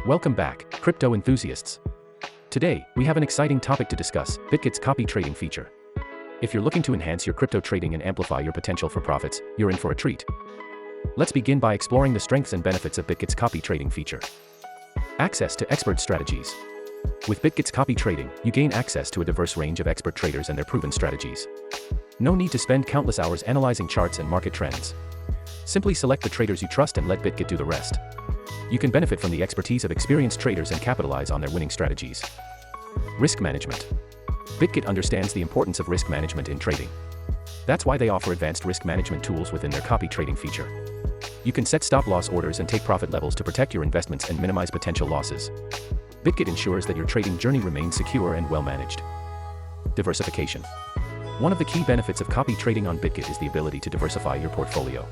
Welcome back, crypto enthusiasts. Today, we have an exciting topic to discuss: Bitget's copy trading feature. If you're looking to enhance your crypto trading and amplify your potential for profits, you're in for a treat. Let's begin by exploring the strengths and benefits of Bitget's copy trading feature. Access to expert strategies. With Bitget's copy trading, you gain access to a diverse range of expert traders and their proven strategies. No need to spend countless hours analyzing charts and market trends. Simply select the traders you trust and let Bitget do the rest. You can benefit from the expertise of experienced traders and capitalize on their winning strategies. Risk management. Bitget understands the importance of risk management in trading. That's why they offer advanced risk management tools within their copy trading feature. You can set stop-loss orders and take profit levels to protect your investments and minimize potential losses. Bitget ensures that your trading journey remains secure and well-managed. Diversification. One of the key benefits of copy trading on Bitget is the ability to diversify your portfolio.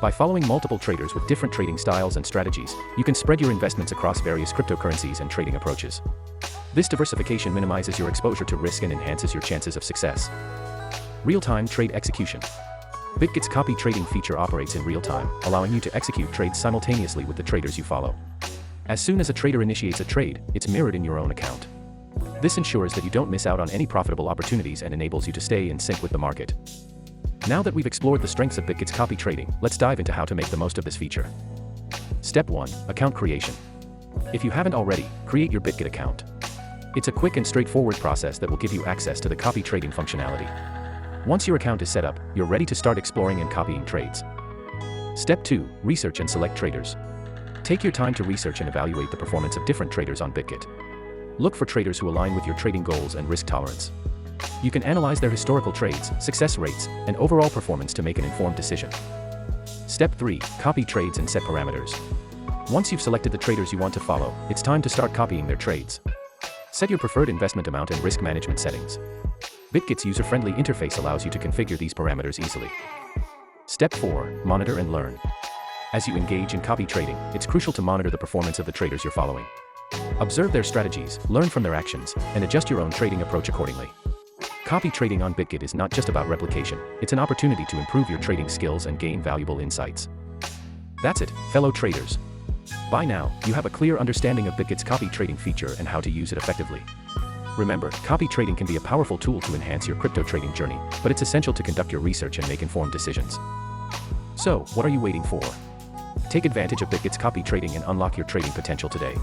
By following multiple traders with different trading styles and strategies, you can spread your investments across various cryptocurrencies and trading approaches. This diversification minimizes your exposure to risk and enhances your chances of success. Real-time trade execution. Bitget's copy trading feature operates in real time, allowing you to execute trades simultaneously with the traders you follow. As soon as a trader initiates a trade, it's mirrored in your own account. This ensures that you don't miss out on any profitable opportunities and enables you to stay in sync with the market. Now that we've explored the strengths of Bitget's copy trading, let's dive into how to make the most of this feature. Step 1. Account creation. If you haven't already, create your Bitget account. It's a quick and straightforward process that will give you access to the copy trading functionality. Once your account is set up, you're ready to start exploring and copying trades. Step 2. Research and select traders. Take your time to research and evaluate the performance of different traders on Bitget. Look for traders who align with your trading goals and risk tolerance. You can analyze their historical trades, success rates, and overall performance to make an informed decision. Step 3. Copy trades and set parameters. Once you've selected the traders you want to follow, it's time to start copying their trades. Set your preferred investment amount and risk management settings. Bitget's user-friendly interface allows you to configure these parameters easily. Step 4. Monitor and learn. As you engage in copy trading, it's crucial to monitor the performance of the traders you're following. Observe their strategies, learn from their actions, and adjust your own trading approach accordingly. Copy trading on Bitget is not just about replication, it's an opportunity to improve your trading skills and gain valuable insights. That's it, fellow traders. By now, you have a clear understanding of Bitget's copy trading feature and how to use it effectively. Remember, copy trading can be a powerful tool to enhance your crypto trading journey, but it's essential to conduct your research and make informed decisions. So, what are you waiting for? Take advantage of Bitget's copy trading and unlock your trading potential today.